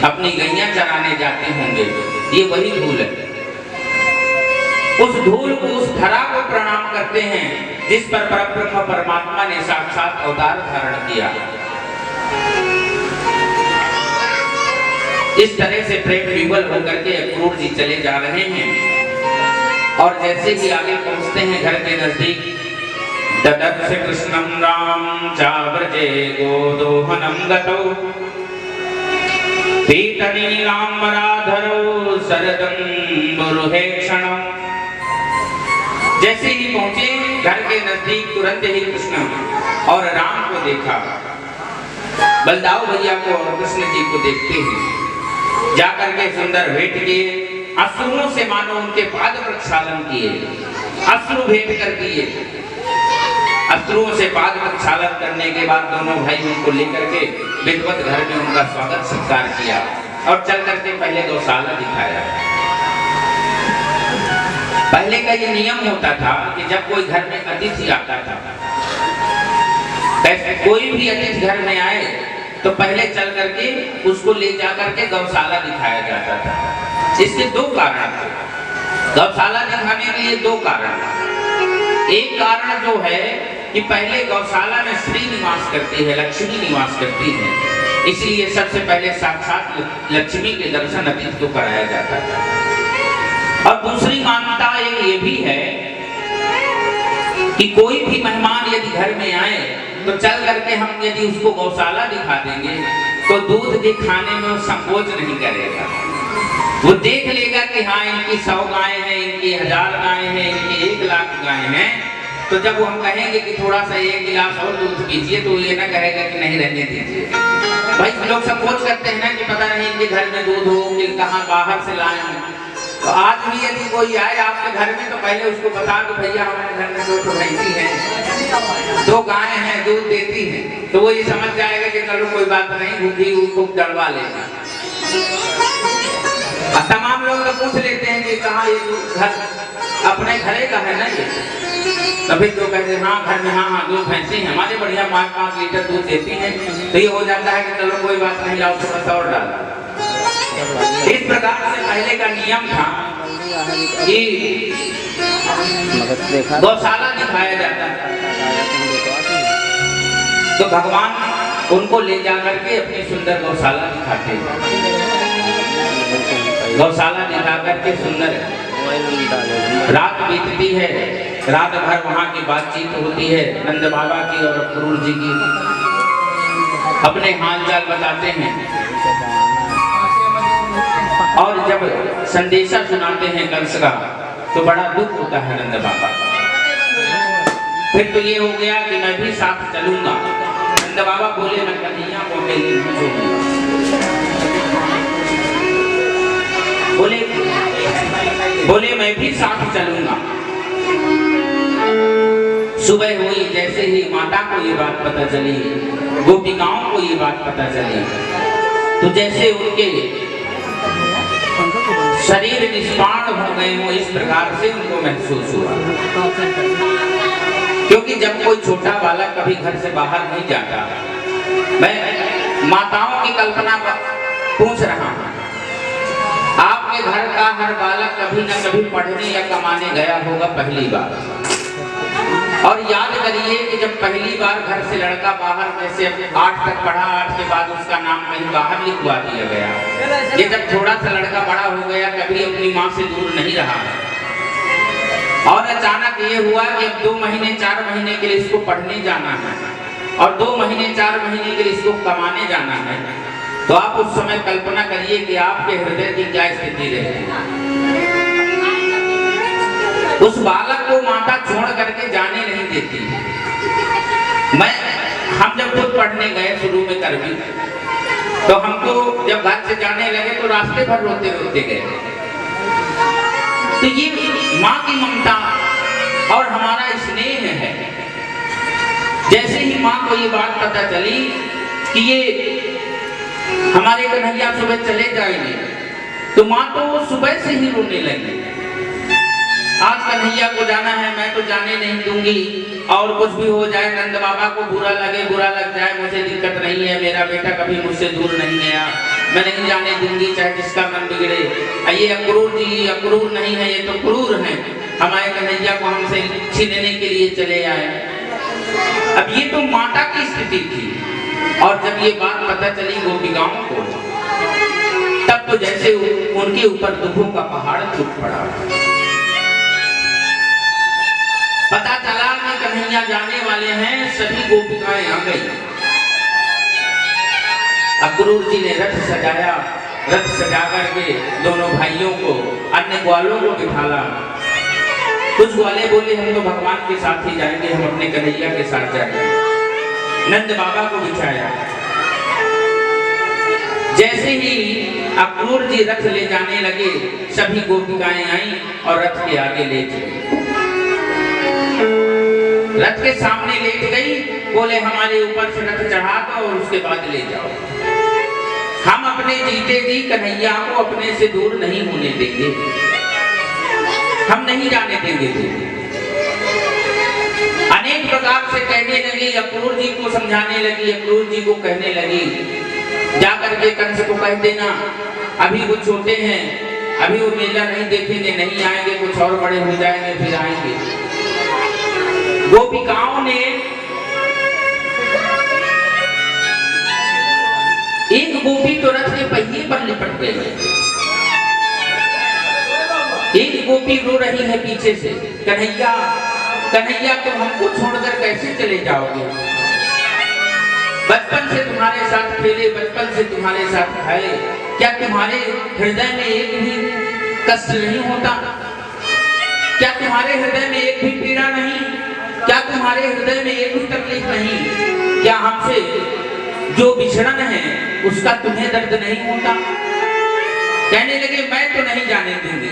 अपनी गैया चराने जाते होंगे, ये वही धूल है। उस धूल को, उस धरा को प्रणाम करते हैं जिस पर परब्रह्म परमात्मा ने साक्षात अवतार धारण किया। इस तरह से प्रेम विवल होकर के अक्रूर जी चले जा रहे हैं और जैसे ही आगे पहुंचते हैं घर के नजदीक, ददर्श कृष्णं राम चाव्रजे गोदोहनं गतौ पीतनीलांबराधरौ शरदंबुरुहेक्षणौ। जैसे ही पहुंचे घर के नजदीक, तुरंत ही कृष्ण और राम को देखा। बलदाऊ भैया को और कृष्ण जी को देखते हैं जाकर के सुंदर भेंट किए, अश्रुओं से मानो उनके पाद प्रक्षालन किए, अश्रु भेंट कर दिए। अश्रुओं से पाद प्रक्षालन करने के बाद दोनों भाई उनको लेकर के विधिवत घर में उनका स्वागत सत्कार किया और चल करके पहले गौशाला दिखाया। पहले का ये नियम होता था कि जब कोई घर में अतिथि आता था, कोई भी अतिथि घर में आए तो पहले चल करके उसको ले जा करके गौशाला दिखाया जाता था। इसके दो कारण थे। गौशाला दिखाने के लिए दो कारण। एक कारण जो है कि पहले गौशाला में श्री निवास करती है, लक्ष्मी निवास करती है, इसलिए सबसे पहले साक्षात लक्ष्मी के दर्शन अतिथि को कराया जाता था। और दूसरी मान्यता एक ये भी है कि कोई भी मेहमान यदि घर में आए तो चल करके हम यदि उसको गौशाला दिखा देंगे तो दूध के खाने में वो संकोच नहीं करेगा। वो देख लेगा कि हाँ इनकी 100 गायें हैं, इनकी 1000 गायें हैं, इनकी 1,00,000 गायें हैं। तो जब वो हम कहेंगे कि थोड़ा सा 1 गिलास और दूध पीजिए तो ये ना कहेगा कि नहीं रहने दीजिए। भाई लोग संकोच करते हैं ना कि पता नहीं इनके घर में दूध हो कि कहाँ बाहर से लाए हैं। तो आज भी यदि कोई आए आपके घर में तो पहले उसको बता दो भैया हमारे घर में 2 भैंसी हैं, 2 गायें हैं, दूध देती हैं, तो वो ये समझ जाएगा कि चलो कोई बात नहीं, भूखी उसको दड़वा लेगा। तमाम लोग तो पूछ लेते हैं कि कहाँ ये घर अपने घरे का है ना ये, तभी तो कहते हैं हाँ घर में हाँ 2 भैंसी हैं हमारे, बढ़िया 5-5 लीटर दूध देती हैं। तो ये हो जाता है कि चलो कोई बात नहीं, लाओ थोड़ा सा और डाल। इस प्रकार से पहले का नियम था कि गौशाला दिखाया जाता था। तो भगवान उनको ले जाकर के अपनी सुंदर गौशाला दिखाते हैं। गौशाला दिखा करके सुंदर रात बीतती है, रात भर वहाँ की बातचीत होती है नंद बाबा की और अक्रूर जी की, अपने हाल चाल बताते हैं। और जब संदेशा सुनाते हैं कंस का तो बड़ा दुख होता है नंद बाबा। फिर तो ये हो गया कि मैं भी साथ चलूंगा। नंद बाबा बोले मैं कन्हैया को अकेले नहीं छोड़ूंगा। बोले मैं भी साथ चलूंगा। सुबह हुई, जैसे ही माता को ये बात पता चली, गोपिकाओं को ये बात पता चली, तो जैसे उनके शरीर निष्पाण हो गए हो इस प्रकार से उनको महसूस हुआ। क्योंकि जब कोई छोटा बालक कभी घर से बाहर नहीं जाता, मैं माताओं की कल्पना पूछ रहा हूं, आपके घर का हर बालक कभी न कभी पढ़ने या कमाने गया होगा पहली बार। और याद करिए कि जब पहली बार घर से लड़का बाहर, जैसे 8 तक पढ़ा, 8 के बाद उसका नाम कहीं बाहर लिखवा दिया गया, ये जब थोड़ा सा लड़का बड़ा हो गया, कभी अपनी माँ से दूर नहीं रहा, और अचानक ये हुआ कि अब 2 महीने 4 महीने के लिए इसको पढ़ने जाना है और 2 महीने 4 महीने के लिए इसको कमाने जाना है, तो आप उस समय कल्पना करिए कि आपके हृदय की क्या स्थिति रहेगी। उस बालक को माता छोड़ करके जाने नहीं देती। हम जब खुद पढ़ने गए शुरू में करवी, तो हमको जब घर से जाने लगे तो रास्ते भर रोते रोते गए। तो ये माँ की ममता और हमारा स्नेह है। जैसे ही माँ को ये बात पता चली कि ये हमारे कन्हैया सुबह चले जाएंगे, तो माँ तो सुबह से ही रोने लगी। आज कन्हैया को जाना है, मैं तो जाने नहीं दूंगी, और कुछ भी हो जाए, नंद बाबा को बुरा लगे, बुरा लग जाए, मुझे दिक्कत नहीं है, मेरा बेटा कभी मुझसे दूर नहीं गया, मैं नहीं जाने दूंगी चाहे जिसका मन बिगड़े। ये अक्रूर जी अक्रूर नहीं है, ये तो क्रूर हैं, हमारे कन्हैया को हमसे छीनने के लिए चले आए। अब ये तो माता की स्थिति थी, और जब ये बात पता चली गोपिकाओं को, तब तो जैसे उनके ऊपर दुखों का पहाड़ टूट पड़ा। पता चला कि कन्हैया जाने वाले हैं, सभी गोपिकाएं आ गई। अक्रूर जी ने रथ सजाया, रथ सजा करके दोनों भाइयों को, अन्य ग्वालों को बिठाला। कुछ ग्वाले बोले हम तो भगवान के साथ ही जाएंगे, हम अपने कन्हैया के साथ जाएंगे। नंद बाबा को बिठाया। जैसे ही अक्रूर जी रथ ले जाने लगे, सभी गोपिकाएं आईं और रथ के आगे लेट गई। रथ के सामने लेट गई, बोले हमारे ऊपर से रथ चढ़ा दो और उसके बाद ले जाओ। हम अपने जीते जी कन्हैया को अपने से दूर नहीं होने देंगे, हम नहीं जाने देंगे। अनेक प्रकार से कहने लगी, अक्रूर जी को समझाने लगी, अक्रूर जी को कहने लगी, जाकर के कंस को कह देना अभी वो छोटे हैं, अभी वो मेला नहीं देखेंगे, नहीं आएंगे, कुछ और बड़े हो जाएंगे फिर आएंगे। गोपिकाओं ने एक गोपी तो रथ के पहिए पर लिपट गई, एक गोपी रो रही है पीछे से, कन्हैया कन्हैया तुम हमको छोड़कर कैसे चले जाओगे? बचपन से तुम्हारे साथ खेले, बचपन से तुम्हारे साथ खाए, क्या तुम्हारे हृदय में एक भी कष्ट नहीं होता? क्या तुम्हारे हृदय में एक भी पीड़ा नहीं? क्या तुम्हारे हृदय में एक भी तकलीफ नहीं? क्या हमसे जो बिछड़न है उसका तुम्हें दर्द नहीं होता? कहने लगे मैं तो नहीं जाने दूंगी।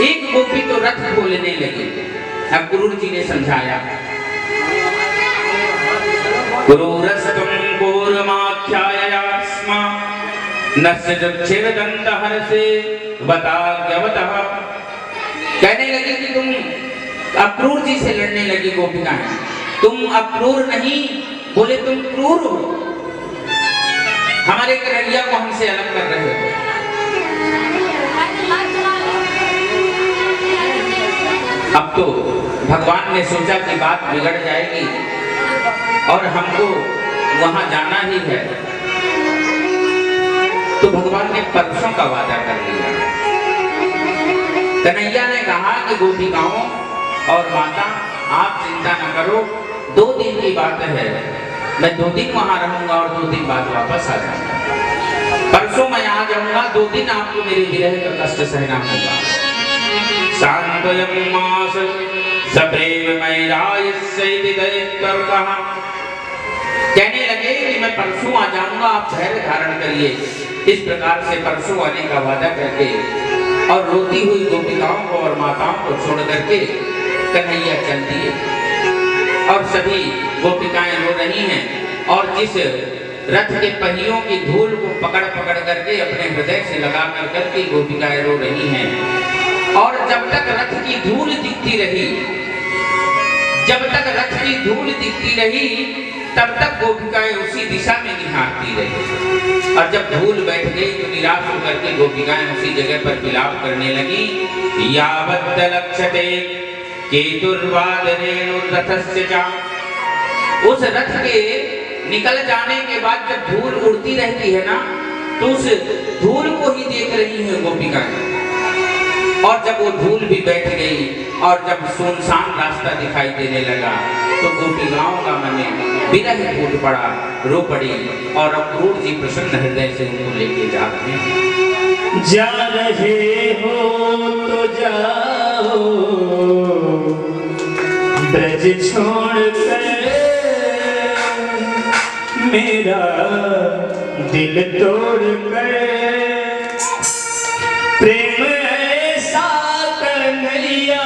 एक गोपी तो रथ खोलने लगी। अक्रूर जी ने समझाया, क्रूरस्तम पूर्वमाख्यायास्मा नस्य चिरदन्तहर्षे वताज्ञवतः। कहने लगी कि तुम अक्रूर जी से लड़ने लगी गोपिकाएं, तुम अक्रूर नहीं, बोले तुम क्रूर हो, हमारे कन्हैया को हमसे अलग कर रहे हो। अब तो भगवान ने सोचा कि बात बिगड़ जाएगी और हमको वहां जाना ही है, तो भगवान ने परसों का वादा कर लिया। कन्हैया ने कहा कि गोपिकाओं और माता आप चिंता न करो, 2 दिन की बात है, मैं 2 दिन वहां रहूंगा और 2 दिन बाद वापस आ जाऊंगा। परसों मैं आ जाऊंगा, 2 दिन आपको मेरे विरह का कष्ट सहना होगा। सांत्वयं मास सप्रेम मैरायस्यैति दैत्यर्कः। कहने लगे कि मैं परसों आ जाऊंगा, आप धैर्य धारण करिए। इस प्रकार से परसों आने का वादा करके और रोती हुई गोपिकाओं को और माताओं को छोड़ करके कन्हैया चल दिए। और सभी गोपिकाएं रो रही हैं और जिस रथ के पहियों की धूल को पकड़ पकड़ करके अपने हृदय से लगा कर करके गोपिकाएं रो रही हैं। और जब तक रथ की धूल दिखती रही, जब तक रथ की धूल दिखती रही, तब तक गोपिकाएं उसी दिशा में निहारती रही। और जब धूल बैठ गई तो निराश होकर के गोपिकाएं उसी जगह पर विलाप करने लगी। यावत् लक्ष्यते केतुर्वादरेणुरथस्य च। उस रथ के निकल जाने के बाद जब धूल उड़ती रहती है ना, तो उस धूल को ही देख रही है गोपिकाएं। और जब वो धूल भी बैठ गई और जब सुनसान रास्ता दिखाई देने लगा, तो गोपिकाओं का मन विरह फूट पड़ा, रो पड़ी। और अक्रूर जी प्रसन्न हृदय से उनको लेके जा रहे हैं। जा रहे हो तो जाओ, ब्रज छोड़ कर मेरा दिल तोड़ कर। प्रेम ऐसा कन्हैया